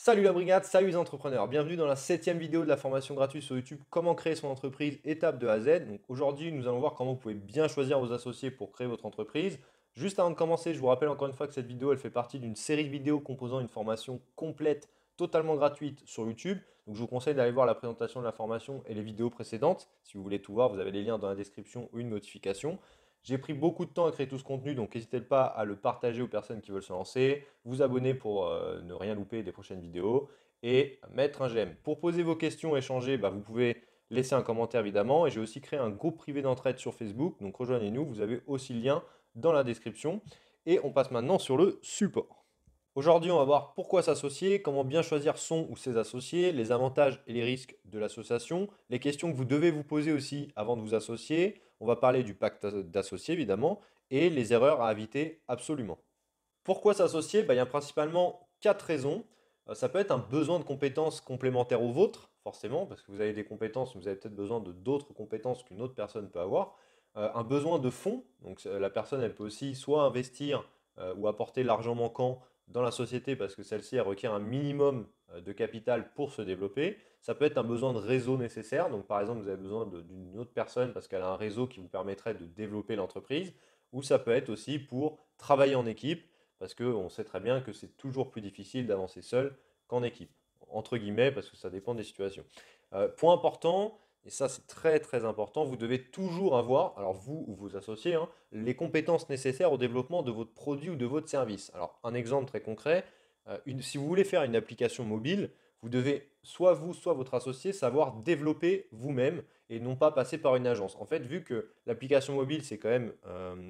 Salut la brigade, salut les entrepreneurs, bienvenue dans la septième vidéo de la formation gratuite sur YouTube Comment créer son entreprise étape de A à Z. Donc aujourd'hui nous allons voir comment vous pouvez bien choisir vos associés pour créer votre entreprise. Juste avant de commencer, je vous rappelle encore une fois que cette vidéo elle fait partie d'une série de vidéos composant une formation complète, totalement gratuite sur YouTube. Donc je vous conseille d'aller voir la présentation de la formation et les vidéos précédentes. Si vous voulez tout voir, vous avez les liens dans la description ou une notification. J'ai pris beaucoup de temps à créer tout ce contenu, donc n'hésitez pas à le partager aux personnes qui veulent se lancer, vous abonner pour ne rien louper des prochaines vidéos et mettre un j'aime. Pour poser vos questions, échanger, vous pouvez laisser un commentaire évidemment. Et j'ai aussi créé un groupe privé d'entraide sur Facebook, donc rejoignez-nous, vous avez aussi le lien dans la description. Et on passe maintenant sur le support. Aujourd'hui, on va voir pourquoi s'associer, comment bien choisir son ou ses associés, les avantages et les risques de l'association, les questions que vous devez vous poser aussi avant de vous associer. On va parler du pacte d'associés évidemment et les erreurs à éviter absolument. Pourquoi s'associer? Il y a principalement quatre raisons. Ça peut être un besoin de compétences complémentaires aux vôtres, forcément, parce que vous avez des compétences, mais vous avez peut-être besoin de d'autres compétences qu'une autre personne peut avoir. Un besoin de fonds, donc la personne elle peut aussi soit investir ou apporter l'argent manquant dans la société parce que celle-ci elle requiert un minimum de capital pour se développer. Ça peut être un besoin de réseau nécessaire, donc par exemple vous avez besoin d'une autre personne parce qu'elle a un réseau qui vous permettrait de développer l'entreprise, ou ça peut être aussi pour travailler en équipe parce qu'on sait très bien que c'est toujours plus difficile d'avancer seul qu'en équipe, entre guillemets, parce que ça dépend des situations. Point important, et ça c'est très très important, vous devez toujours avoir, alors vous ou vos associés, les compétences nécessaires au développement de votre produit ou de votre service. Alors un exemple très concret, si vous voulez faire une application mobile, vous devez, soit vous, soit votre associé, savoir développer vous-même et non pas passer par une agence. En fait, vu que l'application mobile, c'est quand même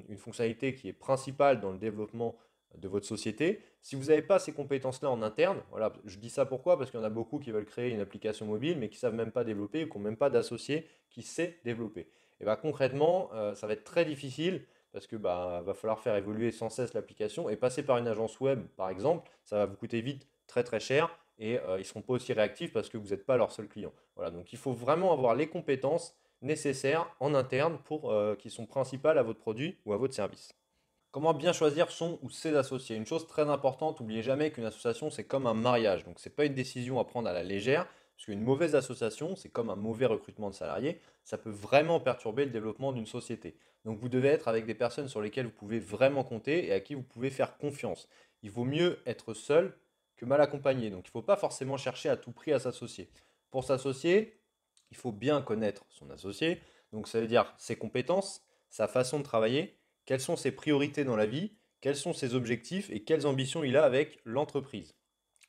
une fonctionnalité qui est principale dans le développement de votre société. Si vous n'avez pas ces compétences-là en interne, voilà, je dis ça pourquoi? Parce qu'il y en a beaucoup qui veulent créer une application mobile, mais qui ne savent même pas développer ou qui n'ont même pas d'associé qui sait développer. Et concrètement, ça va être très difficile parce que va falloir faire évoluer sans cesse l'application et passer par une agence web, par exemple, ça va vous coûter vite très très cher et ils ne seront pas aussi réactifs parce que vous n'êtes pas leur seul client. Voilà, donc il faut vraiment avoir les compétences nécessaires en interne pour qui sont principales à votre produit ou à votre service. Comment bien choisir son ou ses associés? Une chose très importante, n'oubliez jamais qu'une association, c'est comme un mariage. Donc, ce n'est pas une décision à prendre à la légère, parce qu'une mauvaise association, c'est comme un mauvais recrutement de salariés. Ça peut vraiment perturber le développement d'une société. Donc, vous devez être avec des personnes sur lesquelles vous pouvez vraiment compter et à qui vous pouvez faire confiance. Il vaut mieux être seul que mal accompagné. Donc, il ne faut pas forcément chercher à tout prix à s'associer. Pour s'associer, il faut bien connaître son associé. Donc, ça veut dire ses compétences, sa façon de travailler, quelles sont ses priorités dans la vie, quels sont ses objectifs et quelles ambitions il a avec l'entreprise.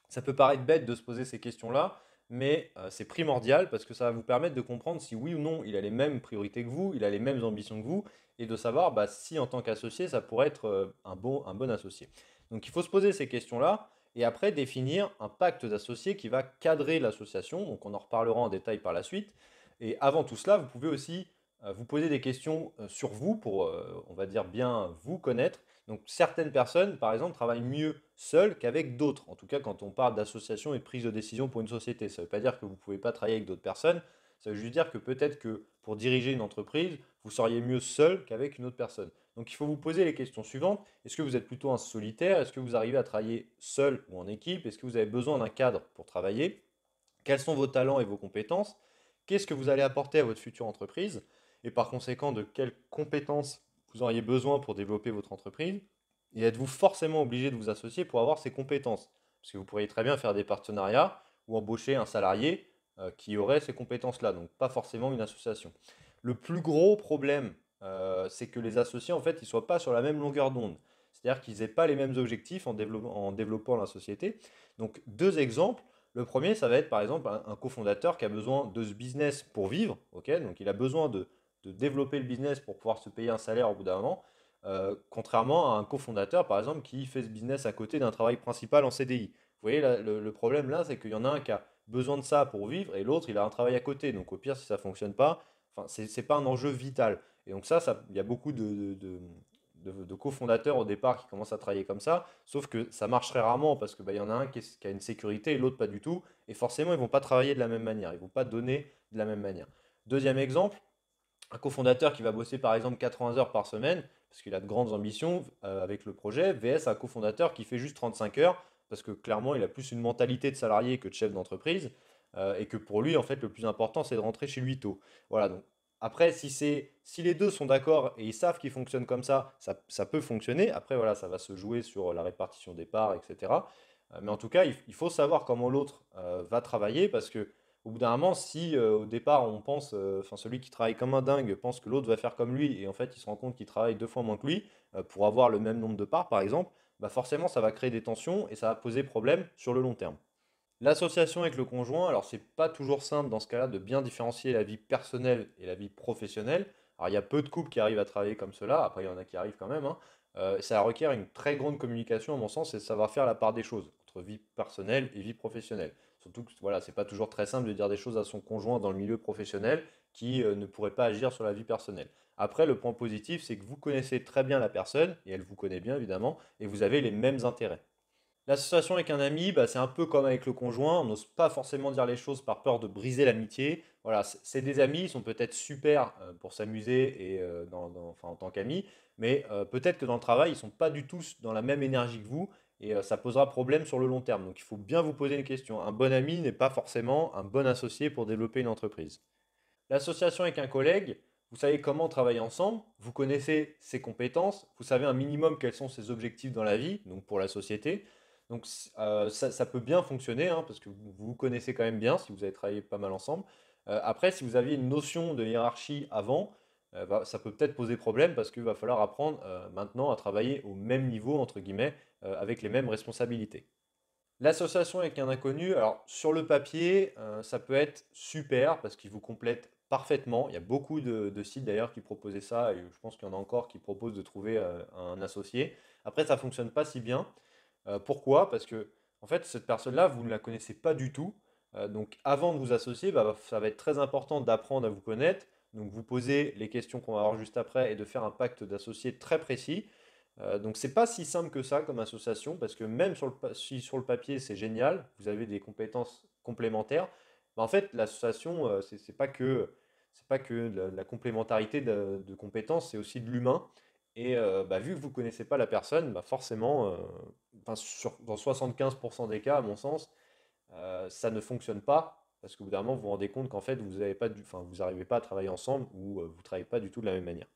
Ça peut paraître bête de se poser ces questions-là, mais c'est primordial parce que ça va vous permettre de comprendre si oui ou non il a les mêmes priorités que vous, il a les mêmes ambitions que vous, et de savoir si en tant qu'associé, ça pourrait être un bon associé. Donc il faut se poser ces questions-là, et après définir un pacte d'associés qui va cadrer l'association, donc on en reparlera en détail par la suite. Et avant tout cela, vous pouvez aussi vous poser des questions sur vous pour, on va dire, bien vous connaître. Donc certaines personnes, par exemple, travaillent mieux seules qu'avec d'autres. En tout cas, quand on parle d'association et de prise de décision pour une société. Ça ne veut pas dire que vous ne pouvez pas travailler avec d'autres personnes. Ça veut juste dire que peut-être que pour diriger une entreprise, vous seriez mieux seul qu'avec une autre personne. Donc il faut vous poser les questions suivantes. Est-ce que vous êtes plutôt un solitaire? Est-ce que vous arrivez à travailler seul ou en équipe? Est-ce que vous avez besoin d'un cadre pour travailler? Quels sont vos talents et vos compétences? Qu'est-ce que vous allez apporter à votre future entreprise? Et par conséquent, de quelles compétences vous auriez besoin pour développer votre entreprise? Et êtes-vous forcément obligé de vous associer pour avoir ces compétences? Parce que vous pourriez très bien faire des partenariats ou embaucher un salarié qui aurait ces compétences-là, donc pas forcément une association. Le plus gros problème, c'est que les associés, en fait, ils ne soient pas sur la même longueur d'onde. C'est-à-dire qu'ils n'aient pas les mêmes objectifs en développant la société. Donc, deux exemples. Le premier, ça va être par exemple un cofondateur qui a besoin de ce business pour vivre, ok? Donc il a besoin de développer le business pour pouvoir se payer un salaire au bout d'un moment, contrairement à un cofondateur par exemple qui fait ce business à côté d'un travail principal en CDI. Vous voyez, le problème là, c'est qu'il y en a un qui a besoin de ça pour vivre et l'autre, il a un travail à côté. Donc au pire, si ça ne fonctionne pas, enfin, c'est pas un enjeu vital. Et donc il y a beaucoup de cofondateurs au départ qui commencent à travailler comme ça, sauf que ça marche très rarement parce que y en a un qui a une sécurité et l'autre pas du tout, et forcément ils vont pas travailler de la même manière, ils vont pas donner de la même manière. Deuxième exemple, un cofondateur qui va bosser par exemple 80 heures par semaine, parce qu'il a de grandes ambitions avec le projet, vs un cofondateur qui fait juste 35 heures, parce que clairement, il a plus une mentalité de salarié que de chef d'entreprise, et que pour lui, en fait, le plus important, c'est de rentrer chez lui tôt. Voilà, donc après, si les deux sont d'accord et ils savent qu'ils fonctionnent comme ça peut fonctionner. Après, voilà, ça va se jouer sur la répartition des parts, etc. Mais en tout cas, il faut savoir comment l'autre va travailler parce que au bout d'un moment, si au départ on pense, enfin celui qui travaille comme un dingue pense que l'autre va faire comme lui et en fait il se rend compte qu'il travaille deux fois moins que lui pour avoir le même nombre de parts par exemple, bah forcément ça va créer des tensions et ça va poser problème sur le long terme. L'association avec le conjoint, alors c'est pas toujours simple dans ce cas-là de bien différencier la vie personnelle et la vie professionnelle. Alors il y a peu de couples qui arrivent à travailler comme cela, après il y en a qui arrivent quand même, hein. Ça requiert une très grande communication à mon sens et savoir faire la part des choses entre vie personnelle et vie professionnelle. Surtout que voilà, c'est pas toujours très simple de dire des choses à son conjoint dans le milieu professionnel qui ne pourrait pas agir sur la vie personnelle. Après, le point positif, c'est que vous connaissez très bien la personne, et elle vous connaît bien évidemment, et vous avez les mêmes intérêts. L'association avec un ami, bah, c'est un peu comme avec le conjoint, on n'ose pas forcément dire les choses par peur de briser l'amitié. Voilà, c'est des amis, ils sont peut-être super pour s'amuser et enfin, en tant qu'amis, mais peut-être que dans le travail, ils ne sont pas du tout dans la même énergie que vous et ça posera problème sur le long terme. Donc il faut bien vous poser une question. Un bon ami n'est pas forcément un bon associé pour développer une entreprise. L'association avec un collègue, vous savez comment travailler ensemble, vous connaissez ses compétences, vous savez un minimum quels sont ses objectifs dans la vie, donc pour la société. Donc ça peut bien fonctionner, hein, parce que vous vous connaissez quand même bien si vous avez travaillé pas mal ensemble. Après, si vous aviez une notion de hiérarchie avant, ça peut peut-être poser problème parce qu'il va falloir apprendre maintenant à travailler au même niveau, entre guillemets, avec les mêmes responsabilités. L'association avec un inconnu, alors sur le papier, ça peut être super parce qu'il vous complète parfaitement. Il y a beaucoup de sites d'ailleurs qui proposaient ça et je pense qu'il y en a encore qui proposent de trouver un associé. Après, ça ne fonctionne pas si bien. Pourquoi? Parce que en fait, cette personne-là, vous ne la connaissez pas du tout. Donc avant de vous associer, bah, ça va être très important d'apprendre à vous connaître. Donc vous posez les questions qu'on va voir juste après et de faire un pacte d'associés très précis. Donc c'est pas si simple que ça comme association, parce que même si sur le papier c'est génial, vous avez des compétences complémentaires, bah, en fait l'association c'est pas que la complémentarité de compétences, c'est aussi de l'humain. Et bah, vu que vous ne connaissez pas la personne, bah, forcément, enfin, dans 75% des cas, à mon sens, ça ne fonctionne pas. Parce que bout d'un moment, vous vous rendez compte qu'en fait, vous n'arrivez pas à travailler ensemble ou vous ne travaillez pas du tout de la même manière.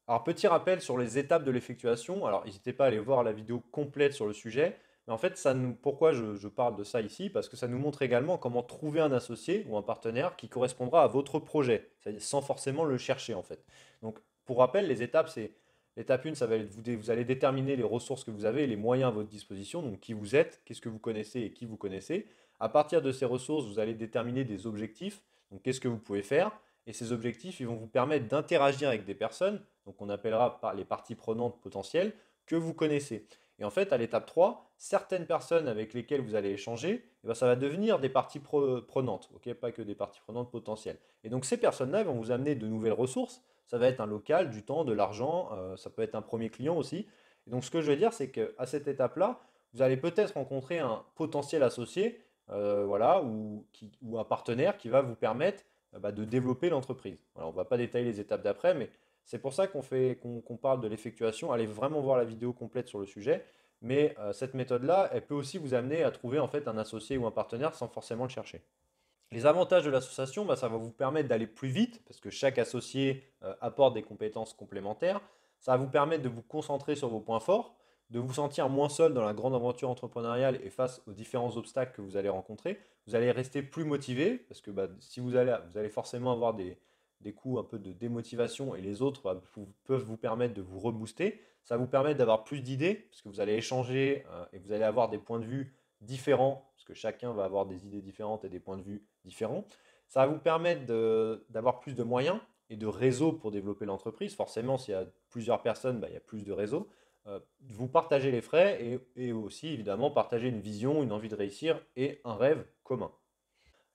Alors, petit rappel sur les étapes de l'effectuation. Alors, n'hésitez pas à aller voir la vidéo complète sur le sujet. Mais en fait, pourquoi je parle de ça ici? Parce que ça nous montre également comment trouver un associé ou un partenaire qui correspondra à votre projet, c'est-à-dire sans forcément le chercher en fait. Donc, pour rappel, les étapes, c'est l'étape 1, ça va être vous allez déterminer les ressources que vous avez et les moyens à votre disposition, donc qui vous êtes, qu'est-ce que vous connaissez et qui vous connaissez. À partir de ces ressources, vous allez déterminer des objectifs, donc qu'est-ce que vous pouvez faire. Et ces objectifs, ils vont vous permettre d'interagir avec des personnes, donc on appellera les parties prenantes potentielles, que vous connaissez. Et en fait, à l'étape 3, certaines personnes avec lesquelles vous allez échanger, eh ben, ça va devenir des parties prenantes, ok, pas que des parties prenantes potentielles. Et donc ces personnes-là vont vous amener de nouvelles ressources. Ça va être un local, du temps, de l'argent, ça peut être un premier client aussi. Et donc ce que je veux dire, c'est qu'à cette étape-là, vous allez peut-être rencontrer un potentiel associé, voilà, ou un partenaire qui va vous permettre bah, de développer l'entreprise. Voilà, on ne va pas détailler les étapes d'après, mais c'est pour ça qu'on parle de l'effectuation. Allez vraiment voir la vidéo complète sur le sujet. Mais cette méthode-là, elle peut aussi vous amener à trouver en fait un associé ou un partenaire sans forcément le chercher. Les avantages de l'association, bah, ça va vous permettre d'aller plus vite parce que chaque associé apporte des compétences complémentaires. Ça va vous permettre de vous concentrer sur vos points forts, de vous sentir moins seul dans la grande aventure entrepreneuriale et face aux différents obstacles que vous allez rencontrer. Vous allez rester plus motivé parce que bah, si vous allez forcément avoir des coups un peu de démotivation et les autres bah, peuvent vous permettre de vous rebooster. Ça va vous permettre d'avoir plus d'idées parce que vous allez échanger et vous allez avoir des points de vue différents, parce que chacun va avoir des idées différentes et des points de vue différents. Ça va vous permettre d'avoir plus de moyens et de réseaux pour développer l'entreprise. Forcément, s'il y a plusieurs personnes, bah, il y a plus de réseaux. Vous partagez les frais et aussi, évidemment, partager une vision, une envie de réussir et un rêve commun.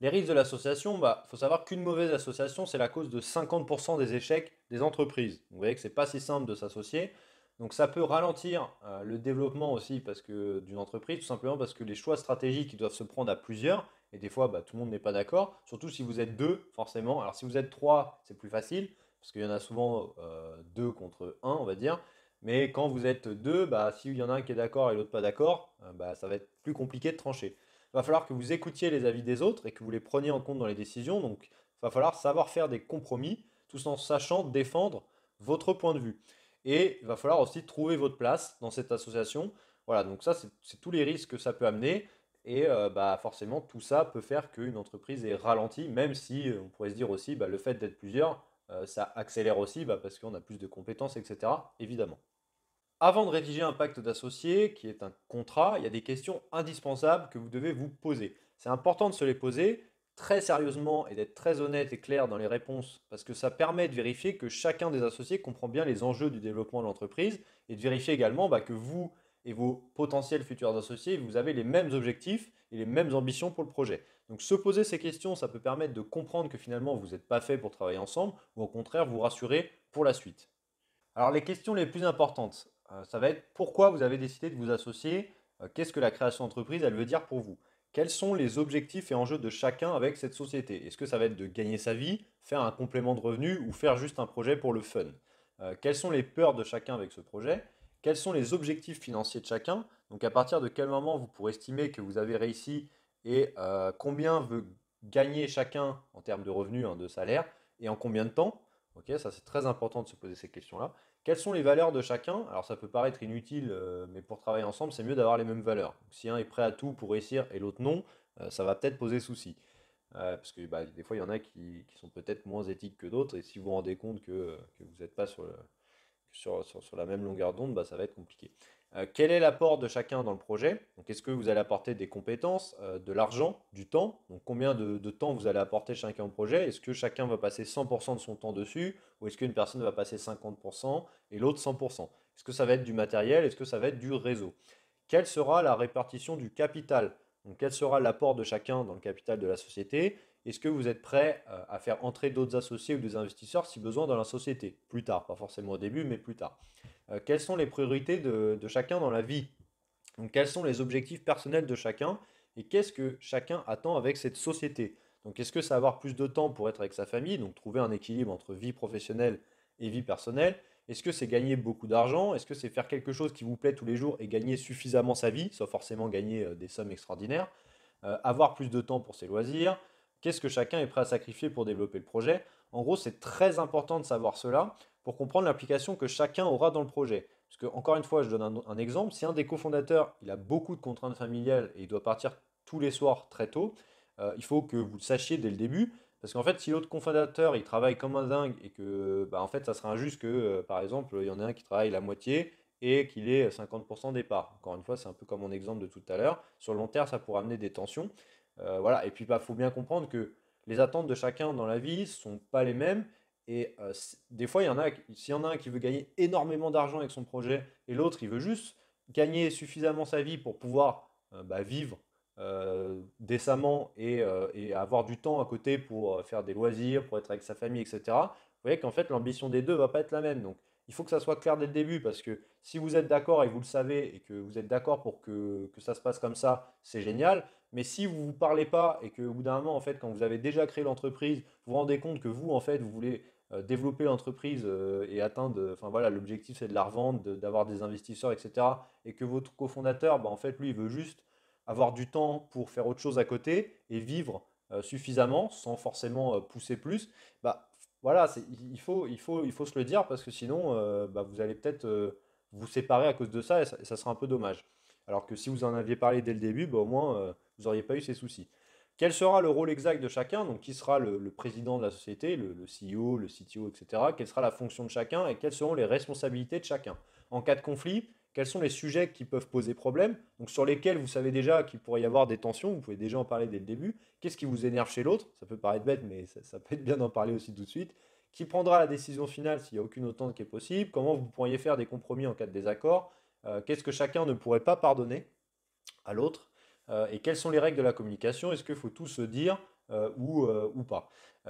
Les risques de l'association, bah, faut savoir qu'une mauvaise association, c'est la cause de 50% des échecs des entreprises. Vous voyez que c'est pas si simple de s'associer. Donc ça peut ralentir le développement aussi d'une entreprise, tout simplement parce que les choix stratégiques ils doivent se prendre à plusieurs. Et des fois, bah, tout le monde n'est pas d'accord. Surtout si vous êtes deux, forcément. Alors si vous êtes trois, c'est plus facile, parce qu'il y en a souvent deux contre un, on va dire. Mais quand vous êtes deux, bah, s'il y en a un qui est d'accord et l'autre pas d'accord, bah, ça va être plus compliqué de trancher. Il va falloir que vous écoutiez les avis des autres et que vous les preniez en compte dans les décisions. Donc, il va falloir savoir faire des compromis, tout en sachant défendre votre point de vue. Et il va falloir aussi trouver votre place dans cette association. Voilà, donc ça, c'est tous les risques que ça peut amener. Et bah, forcément, tout ça peut faire qu'une entreprise est ralentie, même si on pourrait se dire aussi, bah, le fait d'être plusieurs, ça accélère aussi bah, parce qu'on a plus de compétences, etc. Évidemment. Avant de rédiger un pacte d'associés, qui est un contrat, il y a des questions indispensables que vous devez vous poser. C'est important de se les poser très sérieusement et d'être très honnête et clair dans les réponses, parce que ça permet de vérifier que chacun des associés comprend bien les enjeux du développement de l'entreprise, et de vérifier également bah, que vous et vos potentiels futurs associés, vous avez les mêmes objectifs et les mêmes ambitions pour le projet. Donc se poser ces questions, ça peut permettre de comprendre que finalement vous n'êtes pas fait pour travailler ensemble, ou au contraire vous rassurer pour la suite. Alors les questions les plus importantes, ça va être pourquoi vous avez décidé de vous associer, qu'est-ce que la création d'entreprise, elle veut dire pour vous? Quels sont les objectifs et enjeux de chacun avec cette société? Est-ce que ça va être de gagner sa vie, faire un complément de revenu ou faire juste un projet pour le fun? Quelles sont les peurs de chacun avec ce projet? Quels sont les objectifs financiers de chacun? Donc à partir de quel moment vous pourrez estimer que vous avez réussi et combien veut gagner chacun en termes de revenus, hein, de salaire et en combien de temps? Ok, ça c'est très important de se poser ces questions-là. Quelles sont les valeurs de chacun? Alors ça peut paraître inutile, mais pour travailler ensemble, c'est mieux d'avoir les mêmes valeurs. Donc, si un est prêt à tout pour réussir et l'autre non, ça va peut-être poser souci. Parce que bah, des fois, il y en a qui sont peut-être moins éthiques que d'autres, et si vous vous rendez compte que vous n'êtes pas sur la même longueur d'onde, bah, ça va être compliqué. Quel est l'apport de chacun dans le projet? Donc, est-ce que vous allez apporter des compétences, de l'argent, du temps? Donc, combien de temps vous allez apporter chacun au projet? Est-ce que chacun va passer 100% de son temps dessus? Ou est-ce qu'une personne va passer 50% et l'autre 100%? Est-ce que ça va être du matériel? Est-ce que ça va être du réseau? Quelle sera la répartition du capital? Donc, quel sera l'apport de chacun dans le capital de la société? Est-ce que vous êtes prêt à faire entrer d'autres associés ou des investisseurs si besoin dans la société? Plus tard, pas forcément au début, mais plus tard. Quelles sont les priorités de chacun dans la vie? Donc, quels sont les objectifs personnels de chacun et qu'est-ce que chacun attend avec cette société? Donc, est-ce que c'est avoir plus de temps pour être avec sa famille, donc trouver un équilibre entre vie professionnelle et vie personnelle? Est-ce que c'est gagner beaucoup d'argent? Est-ce que c'est faire quelque chose qui vous plaît tous les jours et gagner suffisamment sa vie, sans forcément gagner des sommes extraordinaires? Avoir plus de temps pour ses loisirs? Qu'est-ce que chacun est prêt à sacrifier pour développer le projet? En gros, c'est très important de savoir cela pour comprendre l'implication que chacun aura dans le projet. Parce que, encore une fois, je donne un exemple. Si un des cofondateurs, il a beaucoup de contraintes familiales et il doit partir tous les soirs très tôt, il faut que vous le sachiez dès le début. Parce qu'en fait, si l'autre cofondateur, il travaille comme un dingue et que, bah, en fait, ça sera injuste que, par exemple, il y en a un qui travaille la moitié et qu'il ait 50% départ. Encore une fois, c'est un peu comme mon exemple de tout à l'heure. Sur le long terme, ça pourrait amener des tensions. Voilà. Et puis, il bah, faut bien comprendre que les attentes de chacun dans la vie ne sont pas les mêmes. Et des fois, s'il y en a un qui veut gagner énormément d'argent avec son projet et l'autre, il veut juste gagner suffisamment sa vie pour pouvoir bah, vivre décemment et avoir du temps à côté pour faire des loisirs, pour être avec sa famille, etc. Vous voyez qu'en fait, l'ambition des deux va pas être la même. Donc, il faut que ça soit clair dès le début parce que si vous êtes d'accord et vous le savez et que vous êtes d'accord pour que ça se passe comme ça, c'est génial. Mais si vous ne vous parlez pas et qu'au bout d'un moment, en fait, quand vous avez déjà créé l'entreprise, vous vous rendez compte que vous, en fait, vous voulez développer l'entreprise et atteindre, enfin voilà, l'objectif c'est de la revendre, d'avoir des investisseurs, etc. Et que votre cofondateur, bah, en fait, lui, il veut juste avoir du temps pour faire autre chose à côté et vivre suffisamment sans forcément pousser plus, bah voilà, il faut se le dire parce que sinon, bah, vous allez peut-être vous séparer à cause de ça et ça sera un peu dommage. Alors que si vous en aviez parlé dès le début, bah, au moins, vous n'auriez pas eu ces soucis. Quel sera le rôle exact de chacun? Donc, qui sera le président de la société, le CEO, le CTO, etc. Quelle sera la fonction de chacun et quelles seront les responsabilités de chacun? En cas de conflit, quels sont les sujets qui peuvent poser problème? Donc, sur lesquels vous savez déjà qu'il pourrait y avoir des tensions, vous pouvez déjà en parler dès le début. Qu'est-ce qui vous énerve chez l'autre? Ça peut paraître bête, mais ça peut être bien d'en parler aussi tout de suite. Qui prendra la décision finale s'il n'y a aucune entente qui est possible? Comment vous pourriez faire des compromis en cas de désaccord? Qu'est-ce que chacun ne pourrait pas pardonner à l'autre? Et quelles sont les règles de la communication? Est-ce qu'il faut tout se dire ou pas?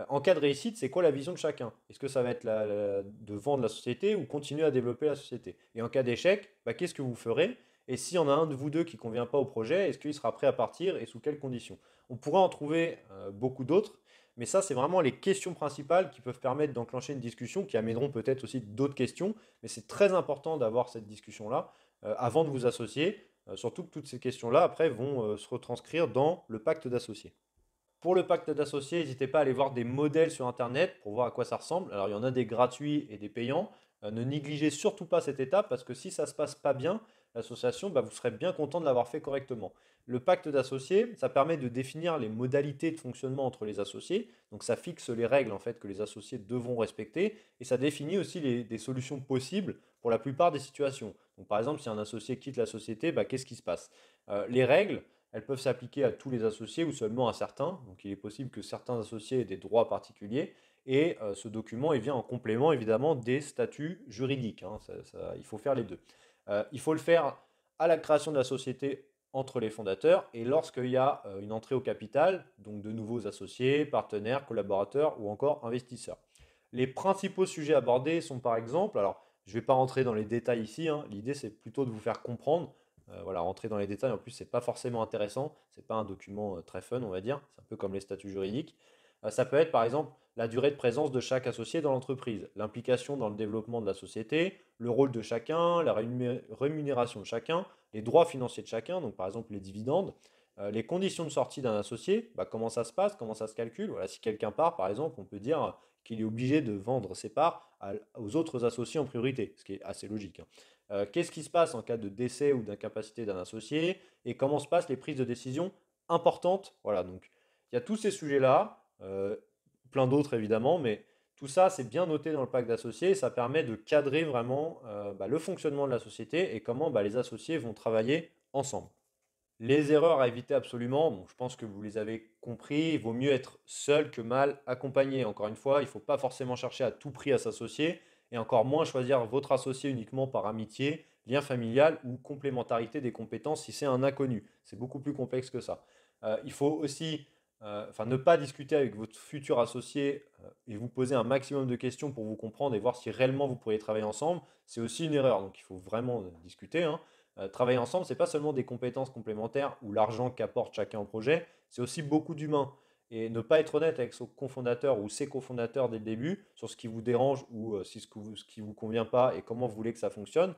En cas de réussite, c'est quoi la vision de chacun? Est-ce que ça va être de vendre la société ou continuer à développer la société? Et en cas d'échec, bah, qu'est-ce que vous ferez? Et s'il y en a un de vous deux qui ne convient pas au projet, est-ce qu'il sera prêt à partir et sous quelles conditions? On pourrait en trouver beaucoup d'autres, Mais ça, c'est vraiment les questions principales qui peuvent permettre d'enclencher une discussion, qui amèneront peut-être aussi d'autres questions. Mais c'est très important d'avoir cette discussion-là avant de vous associer, surtout que toutes ces questions-là, après, vont se retranscrire dans le pacte d'associés. Pour le pacte d'associés, n'hésitez pas à aller voir des modèles sur Internet pour voir à quoi ça ressemble. Alors, il y en a des gratuits et des payants. Ne négligez surtout pas cette étape parce que si ça ne se passe pas bien, l'association, bah, vous serez bien content de l'avoir fait correctement. Le pacte d'associés, ça permet de définir les modalités de fonctionnement entre les associés. Donc, ça fixe les règles en fait que les associés devront respecter et ça définit aussi des solutions possibles pour la plupart des situations. Donc, par exemple, si un associé quitte la société, bah, qu'est-ce qui se passe? Les règles, elles peuvent s'appliquer à tous les associés ou seulement à certains. Donc il est possible que certains associés aient des droits particuliers. Et ce document, il vient en complément évidemment des statuts juridiques, hein. Il faut faire les deux. Il faut le faire à la création de la société entre les fondateurs et lorsqu'il y a une entrée au capital, donc de nouveaux associés, partenaires, collaborateurs ou encore investisseurs. Les principaux sujets abordés sont par exemple, alors je ne vais pas rentrer dans les détails ici, hein, l'idée c'est plutôt de vous faire comprendre. Voilà, rentrer dans les détails, en plus, c'est pas forcément intéressant. C'est pas un document très fun, on va dire. C'est un peu comme les statuts juridiques. Ça peut être, par exemple, la durée de présence de chaque associé dans l'entreprise, l'implication dans le développement de la société, le rôle de chacun, la rémunération de chacun, les droits financiers de chacun, donc par exemple les dividendes, les conditions de sortie d'un associé, bah, comment ça se passe, comment ça se calcule. Voilà, si quelqu'un part, par exemple, on peut dire qu'il est obligé de vendre ses parts aux autres associés en priorité, ce qui est assez logique, hein. Qu'est-ce qui se passe en cas de décès ou d'incapacité d'un associé et comment se passent les prises de décision importantes. Voilà, donc il y a tous ces sujets-là, plein d'autres évidemment, mais tout ça, c'est bien noté dans le pacte d'associés et ça permet de cadrer vraiment bah, le fonctionnement de la société et comment bah, les associés vont travailler ensemble. Les erreurs à éviter absolument, bon, je pense que vous les avez compris, il vaut mieux être seul que mal accompagné. Encore une fois, il ne faut pas forcément chercher à tout prix à s'associer et encore moins choisir votre associé uniquement par amitié, lien familial ou complémentarité des compétences si c'est un inconnu. C'est beaucoup plus complexe que ça. Il faut aussi ne pas discuter avec votre futur associé et vous poser un maximum de questions pour vous comprendre et voir si réellement vous pourriez travailler ensemble. C'est aussi une erreur, donc il faut vraiment discuter, hein. Travailler ensemble, c'est pas seulement des compétences complémentaires ou l'argent qu'apporte chacun au projet, c'est aussi beaucoup d'humains. Et ne pas être honnête avec son cofondateur ou ses cofondateurs dès le début sur ce qui vous dérange ou si ce qui vous convient pas et comment vous voulez que ça fonctionne,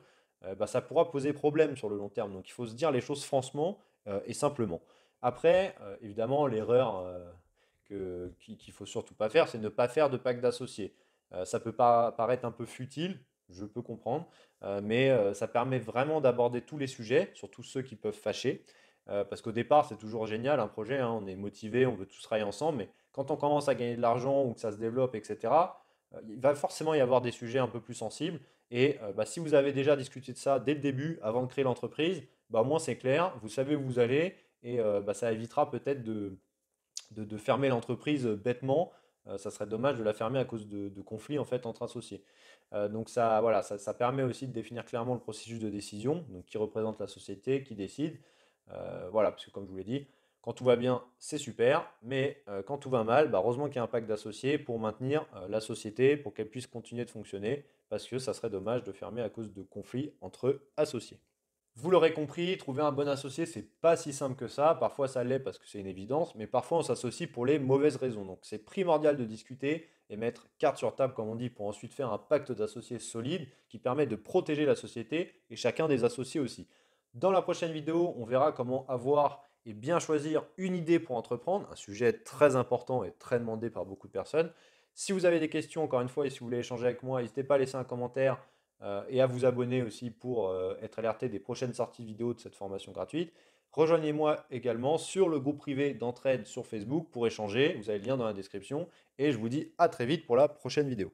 bah, ça pourra poser problème sur le long terme. Donc il faut se dire les choses franchement et simplement. Après, évidemment, l'erreur qu'il faut surtout pas faire, c'est ne pas faire de pacte d'associés. Ça peut pas paraître un peu futile, je peux comprendre, mais ça permet vraiment d'aborder tous les sujets, surtout ceux qui peuvent fâcher. Parce qu'au départ, c'est toujours génial un projet, hein, on est motivé, on veut tous travailler ensemble, mais quand on commence à gagner de l'argent ou que ça se développe, etc., il va forcément y avoir des sujets un peu plus sensibles. Et bah, si vous avez déjà discuté de ça dès le début, avant de créer l'entreprise, bah, au moins c'est clair, vous savez où vous allez, et bah, ça évitera peut-être de fermer l'entreprise bêtement. Ça serait dommage de la fermer à cause de conflits en fait entre associés. Donc ça, voilà, ça permet aussi de définir clairement le processus de décision, donc qui représente la société, qui décide. Voilà, parce que comme je vous l'ai dit, quand tout va bien, c'est super, mais quand tout va mal, bah, heureusement qu'il y a un pacte d'associés pour maintenir la société, pour qu'elle puisse continuer de fonctionner, parce que ça serait dommage de fermer à cause de conflits entre associés. Vous l'aurez compris, trouver un bon associé, c'est pas si simple que ça. Parfois ça l'est parce que c'est une évidence, mais parfois on s'associe pour les mauvaises raisons. Donc c'est primordial de discuter et mettre carte sur table, comme on dit, pour ensuite faire un pacte d'associés solide qui permet de protéger la société et chacun des associés aussi. Dans la prochaine vidéo, on verra comment avoir et bien choisir une idée pour entreprendre, un sujet très important et très demandé par beaucoup de personnes. Si vous avez des questions, encore une fois, et si vous voulez échanger avec moi, n'hésitez pas à laisser un commentaire et à vous abonner aussi pour être alerté des prochaines sorties vidéo de cette formation gratuite. Rejoignez-moi également sur le groupe privé d'entraide sur Facebook pour échanger. Vous avez le lien dans la description. Et je vous dis à très vite pour la prochaine vidéo.